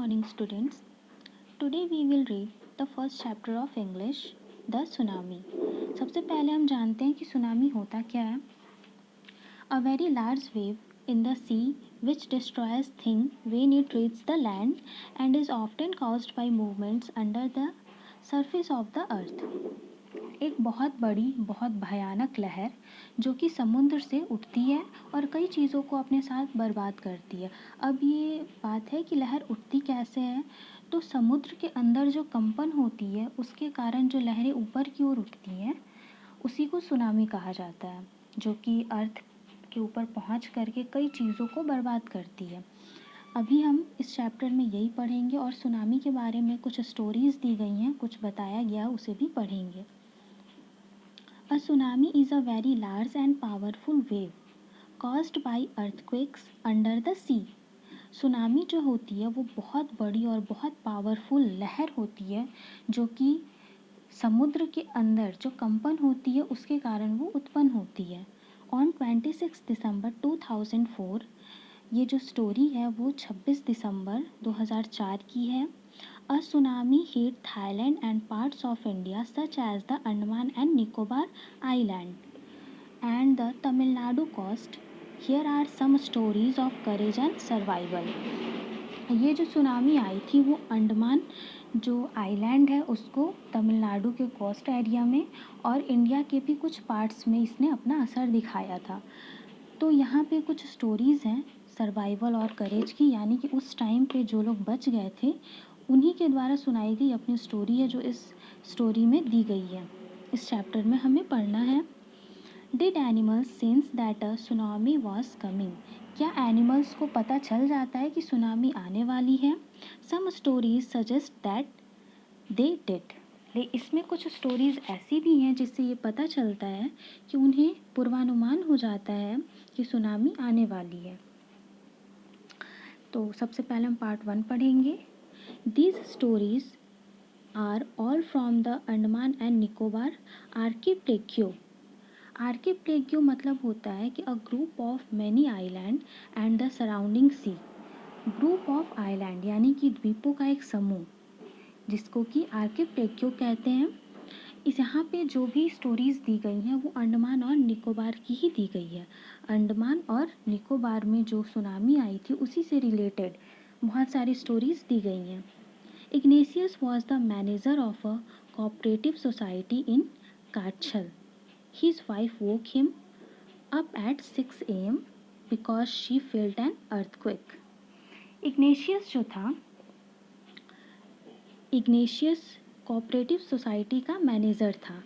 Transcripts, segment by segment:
morning, students. Today we will read the first chapter of English, The Tsunami. सबसे पहले हम जानते हैं कि सुनामी होता क्या है. A very large wave in the sea which destroys things when it reaches the land and is often caused by movements under the surface of the earth. एक बहुत बड़ी बहुत भयानक लहर जो कि समुद्र से उठती है और कई चीज़ों को अपने साथ बर्बाद करती है. अब ये बात है कि लहर उठती कैसे है. तो समुद्र के अंदर जो कंपन होती है उसके कारण जो लहरें ऊपर की ओर उठती हैं उसी को सुनामी कहा जाता है, जो कि अर्थ के ऊपर पहुंच करके कई चीज़ों को बर्बाद करती है. अभी हम इस चैप्टर में यही पढ़ेंगे और सुनामी के बारे में कुछ स्टोरीज़ दी गई हैं, कुछ बताया गया, उसे भी पढ़ेंगे. A tsunami is a very large and powerful wave caused by earthquakes under the sea. Tsunami जो होती है वो बहुत बड़ी और बहुत पावरफुल लहर होती है जो कि समुद्र के अंदर जो कंपन होती है उसके कारण वो उत्पन्न होती है. ऑन 26 दिसंबर 2004 ये जो स्टोरी है वो 26 दिसंबर 2004 की है. A tsunami hit Thailand and parts of India such as the Andaman and Nicobar Island and the Tamil Nadu coast. Here are some stories of courage and survival. ये जो सुनामी आई थी वो अंडमान जो आइलैंड है उसको तमिलनाडु के कोस्ट एरिया में और इंडिया के भी कुछ पार्ट्स में इसने अपना असर दिखाया था. तो यहाँ पे कुछ स्टोरीज़ हैं सर्वाइवल और करेज की, यानी कि उस टाइम पे जो लोग बच गए थे उन्हीं के द्वारा सुनाई गई अपनी स्टोरी है जो इस स्टोरी में दी गई है. इस चैप्टर में हमें पढ़ना है. Did animals sense that a tsunami was coming. क्या एनिमल्स को पता चल जाता है कि सुनामी आने वाली है. Some stories suggest that they did. इसमें कुछ स्टोरीज़ ऐसी भी हैं जिससे ये पता चलता है कि उन्हें पूर्वानुमान हो जाता है कि सुनामी आने वाली है. तो सबसे पहले हम पार्ट 1 पढ़ेंगे. These stories are all from the Andaman and Nicobar archipelago. Archipelago मतलब होता है कि a group of many island and the surrounding sea. Group of island यानी कि द्वीपों का एक समूह जिसको कि आर्किपेलागो कहते हैं. इस यहाँ पे जो भी स्टोरीज़ दी गई हैं वो अंडमान और निकोबार की ही दी गई है. अंडमान और निकोबार में जो सुनामी आई थी उसी से रिलेटेड बहुत सारी स्टोरीज़ दी गई हैं. Ignatius was the manager of a cooperative society in Katchal. His wife woke him up at 6 a.m. because she felt an earthquake. Ignatius जो था, इग्नेशियस कोऑपरेटिव सोसाइटी का मैनेजर था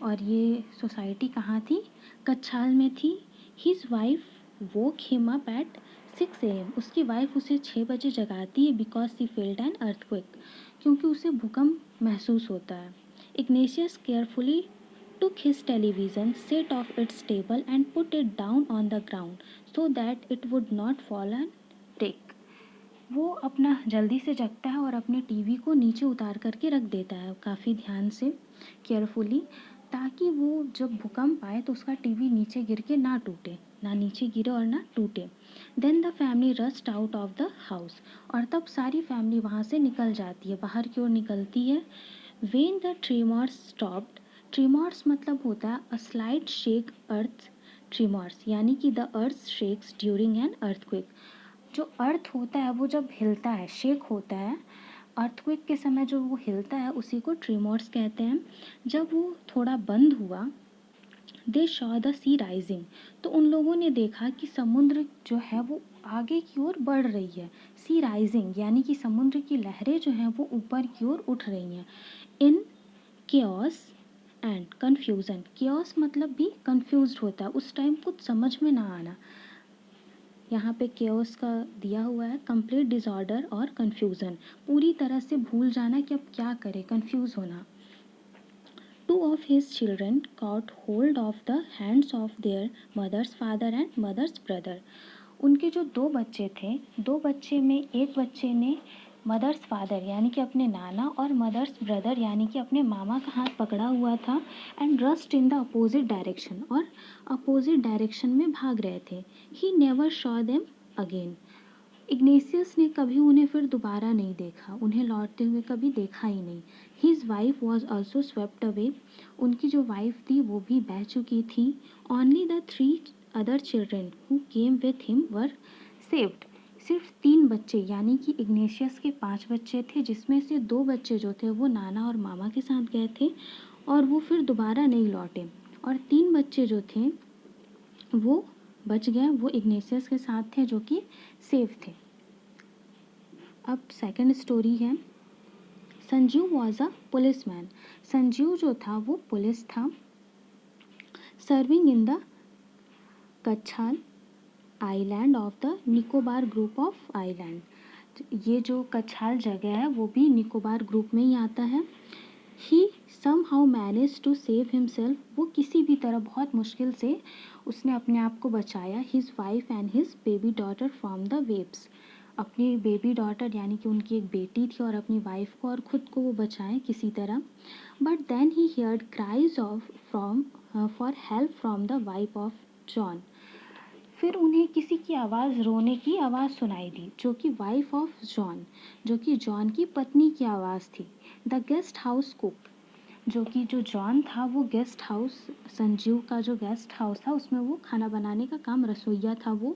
और ये सोसाइटी कहाँ थी, कच्छाल में थी. His wife woke him up at 6 a.m. उसकी वाइफ उसे 6 बजे जगाती है because she felt an earthquake, क्योंकि उसे भूकंप महसूस होता है. Ignatius carefully took his television set off its table and put it down on the ground so that it would not fall and break. वो अपना जल्दी से जगता है और अपने टीवी को नीचे उतार करके रख देता है काफ़ी ध्यान से, केयरफुली, ताकि वो जब भूकंप आए तो उसका टीवी नीचे गिर के ना टूटे, ना नीचे गिरे और ना टूटे. Then the family rushed out of the house. और तब सारी फैमिली वहाँ से निकल जाती है, बाहर की ओर निकलती है. When the tremors stopped. Tremors मतलब होता है a slight shake earth tremors, यानी कि the earth shakes during an earthquake. जो अर्थ होता है वो जब हिलता है, शेक होता है, अर्थक्वेक के समय जो वो हिलता है उसी को ट्रीमर्स कहते हैं. जब वो थोड़ा बंद हुआ, दे शॉ द सी राइजिंग. तो उन लोगों ने देखा कि समुद्र जो है वो आगे की ओर बढ़ रही है. सी राइजिंग यानी कि समुद्र की लहरें जो हैं वो ऊपर की ओर उठ रही हैं. इन केओस एंड कन्फ्यूज़न. केओस मतलब भी कन्फ्यूज्ड होता है, उस टाइम कुछ समझ में ना आना. यहाँ पे केओस का दिया हुआ है कंप्लीट डिसऑर्डर और कन्फ्यूज़न, पूरी तरह से भूल जाना कि अब क्या करें, कन्फ्यूज़ होना. 2 of his children caught hold of the hands of their mother's father and mother's brother. उनके जो 2 बच्चे थे, 2 बच्चे में एक बच्चे ने मदर्स फादर यानी कि अपने नाना और मदर्स ब्रदर यानी कि अपने मामा का हाथ पकड़ा हुआ था and rust in the opposite direction, और अपोजिट डायरेक्शन में भाग रहे थे. He never Shaw them again. Ignatius ने कभी उन्हें फिर दोबारा नहीं देखा, उन्हें लौटते हुए कभी देखा ही नहीं। His wife was also swept away, उनकी जो वाइफ थी वो भी बह चुकी थी। Only the 3 other children who came with him were saved, सिर्फ 3 बच्चे यानी कि इग्नेशियस के 5 बच्चे थे, जिसमें से 2 बच्चे जो थे वो नाना और मामा के साथ गए थे और वो फिर दोबारा नहीं लौटे, और 3 बच्चे जो थे वो बच गए, वो इग्नेशियस के साथ थे जो कि सेफ थे। अब सेकंड स्टोरी है, Sanjeev was a policeman. Sanjeev जो था वो पुलिस था। Serving in the Kachchal island of the Nicobar group of island. ये जो कच्छाल जगह है वो भी निकोबार ग्रुप में ही आता है। ही somehow managed to save himself, वो किसी भी तरह बहुत मुश्किल से उसने अपने आप को बचाया। his wife and his baby daughter from the waves, अपनी बेबी डॉटर यानी कि उनकी एक बेटी थी और अपनी वाइफ को और ख़ुद को वो बचाए किसी तरह। But then he heard cries of from for help from the wife of John, फिर उन्हें किसी की आवाज़, रोने की आवाज़ सुनाई दी, जो कि वाइफ ऑफ जॉन, जो कि जॉन की पत्नी की आवाज़ थी। द गेस्ट हाउस कुक, जो कि जो जॉन था वो गेस्ट हाउस, संजीव का जो गेस्ट हाउस था उसमें वो खाना बनाने का काम, रसोइया था वो,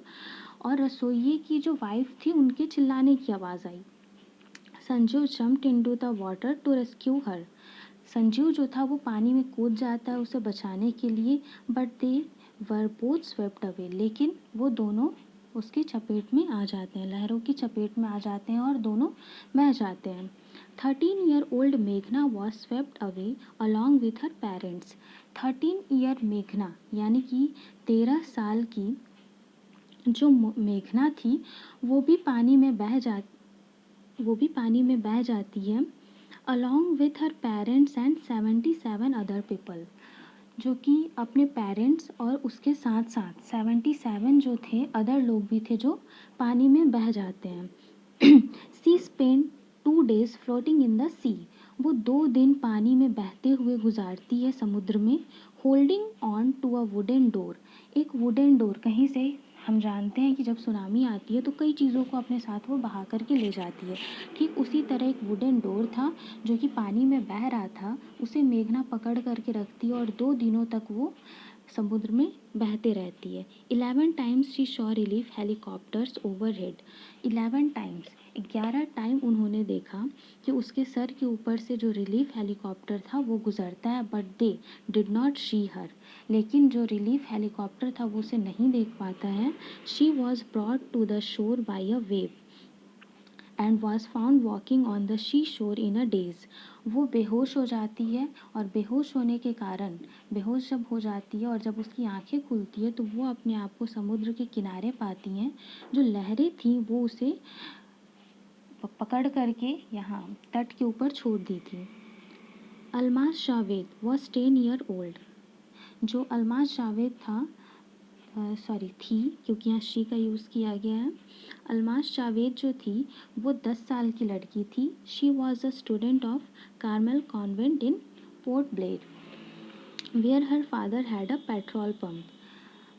और रसोइये की जो वाइफ थी उनके चिल्लाने की आवाज़ आई। Sanjeev jumped into the water to rescue her, Sanjeev जो था वो पानी में कूद जाता है उसे बचाने के लिए। But they were both swept away, लेकिन वो दोनों उसकी चपेट में आ जाते हैं, लहरों की चपेट में आ जाते हैं और दोनों बह जाते हैं। 13-year-old मेघना was swept away along with her parents. 13 year मेघना यानी कि 13 साल की जो मेघना थी वो भी पानी में बह जाती है along with her parents and 77 other people, जो कि अपने पेरेंट्स और उसके साथ साथ 77 जो थे अदर लोग भी थे जो पानी में बह जाते हैं। She spend 2 days floating in the sea, वो 2 दिन पानी में बहते हुए गुजारती है समुद्र में। Holding on to a wooden door, एक वुडन डोर, कहीं से हम जानते हैं कि जब सुनामी आती है तो कई चीज़ों को अपने साथ वो बहा करके ले जाती है, ठीक उसी तरह एक वुडन डोर था जो कि पानी में बह रहा था, उसे मेघना पकड़ करके रखती है और 2 दिनों तक वो समुद्र में बहते रहती है। 11 times she Shaw relief helicopters overhead, 11 times, 11 time उन्होंने देखा कि उसके सर के ऊपर से जो रिलीफ हेलीकॉप्टर था वो गुजरता है। बट दे डिड नॉट सी हर, लेकिन जो रिलीफ हेलीकॉप्टर था वो उसे नहीं देख पाता है। She was brought to the shore by a wave and was found walking on the seashore in a days, वो बेहोश हो जाती है और बेहोश होने के कारण, बेहोश जब हो जाती है और जब उसकी आंखें खुलती है तो वो अपने आप को समुद्र के किनारे पाती हैं। जो लहरें थीं वो उसे पकड़ करके यहाँ तट के ऊपर छोड़ दी थी। Almas Javed was 10 year old, जो अल्मास जावेद था, थी, क्योंकि यहाँ शी का यूज़ किया गया है। अल्मास जावेद जो थी वो 10 साल की लड़की थी। She was a student of Carmel Convent in Port Blair where her father had a petrol pump,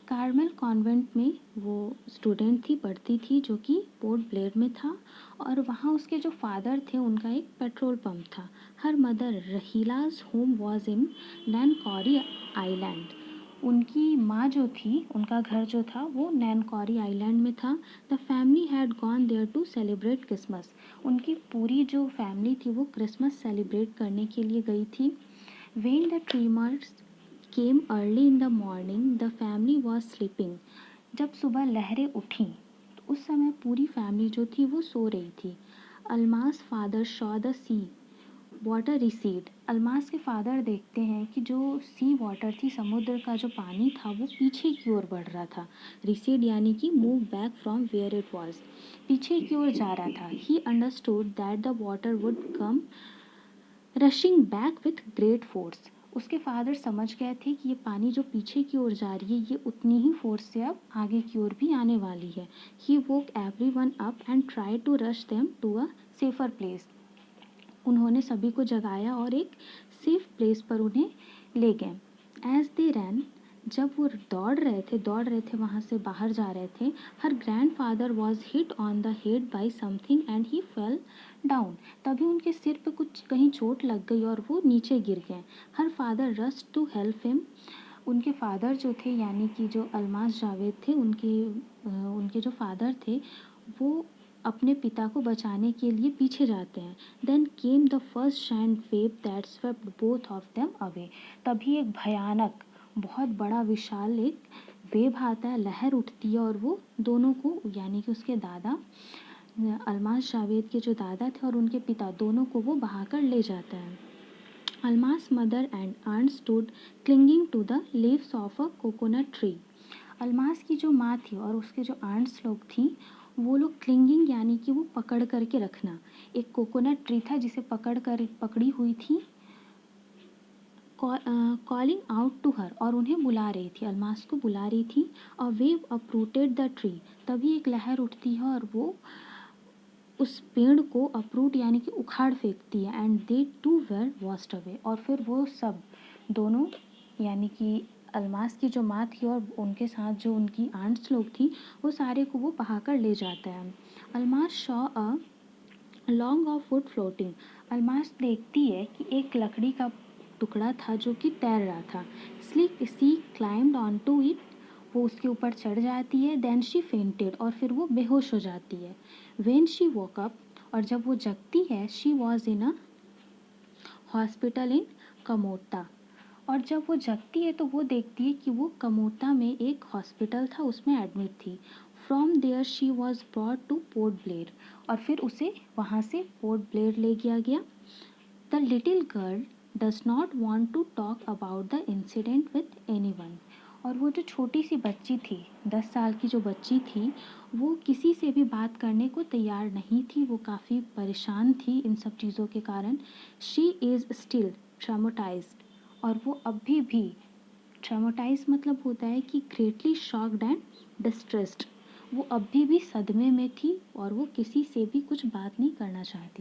Carmel Convent में वो स्टूडेंट थी, पढ़ती थी, जो कि पोर्ट ब्लेयर में था और वहाँ उसके जो फादर थे उनका एक पेट्रोल पंप था। हर मदर रहीलाज home was in Nancowry island, उनकी माँ जो थी, उनका घर जो था वो नैनकॉरी आइलैंड में था। The family had gone there to celebrate Christmas, उनकी पूरी जो फैमिली थी वो क्रिसमस सेलिब्रेट करने के लिए गई थी। When the tremors came early in the morning the family was sleeping, जब सुबह लहरें उठीं तो उस समय पूरी फैमिली जो थी वो सो रही थी। Almas father saw the sea water receded, Almas के फादर देखते हैं कि जो सी वाटर थी, समुद्र का जो पानी था वो पीछे की ओर बढ़ रहा था। रिसीड यानी कि move back from where it was, पीछे की ओर जा रहा था। He understood that the water would come rushing back with great force, उसके फादर समझ गए थे कि ये पानी जो पीछे की ओर जा रही है ये उतनी ही फोर्स से अब आगे की ओर भी आने वाली है। He woke everyone up and try to rush them to a safer place, उन्होंने सभी को जगाया और एक सेफ प्लेस पर उन्हें ले गए। एज दे रैन जब वो दौड़ रहे थे वहाँ से बाहर जा रहे थे, her grandfather was hit on the head by something and he fell down. तभी उनके सिर पे कुछ कहीं चोट लग गई और वो नीचे गिर गए। Her father rush to help him. उनके फादर जो थे यानी कि जो अलमास जावेद थे, उनके जो फादर थे वो अपने पिता को बचाने के लिए पीछे जाते हैं। Then came the first giant wave that swept both of them away. तभी एक भयानक, बहुत बड़ा विशाल एक वेव आता है, लहर उठती है और वो दोनों को यानी कि उसके दादा अलमास जावेद के जो दादा थे और उनके पिता दोनों को वो बहाकर ले जाता है। Almas mother and aunt stood clinging to the leaves of a coconut tree। Almas की जो माँ थी और उसके जो आंट्स लोग थी, वो लोग क्लिंगिंग यानी कि वो पकड़ करके रखना, एक कोकोनट ट्री था जिसे पकड़ी हुई थी, कॉलिंग आउट टू हर, और उन्हें बुला रही थी, अलमास को बुला रही थी। A wave uprooted the tree. तभी एक लहर उठती है और वो उस पेड़ को अपरूट यानी कि उखाड़ फेंकती है। And they too were washed away. और फिर वो सब दोनों यानी कि अलमास की जो माँ थी और उनके साथ जो उनकी आंट्स लोग थी, वो सारे को वो बहाकर ले जाता है। Almas Shaw a long off would floating. Almas देखती है कि एक लकड़ी का टुकड़ा था जो कि तैर रहा था। स्लीक she climbed on to it. वो उसके ऊपर चढ़ जाती है। Then she fainted. और फिर वो बेहोश हो जाती है। When she woke up. और जब वो जगती है, she was in a hospital in Kamorta. और जब वो जगती है तो वो देखती है कि वो कमोटा में एक हॉस्पिटल था, उसमें एडमिट थी। From there she was brought to Port Blair. और फिर उसे वहाँ से पोर्ट ब्लेयर ले गया गया। The little girl does not want to talk about the incident with anyone. और वो जो छोटी सी बच्ची थी, 10 साल की जो बच्ची थी, वो किसी से भी बात करने को तैयार नहीं थी। वो काफ़ी परेशान थी इन सब चीज़ों के कारण। She is still traumatised. और वो अभी भी, ट्रामाटाइज मतलब होता है कि ग्रेटली शॉक्ड एंड डिस्ट्रेस्ड। वो अभी भी सदमे में थी और वो किसी से भी कुछ बात नहीं करना चाहती।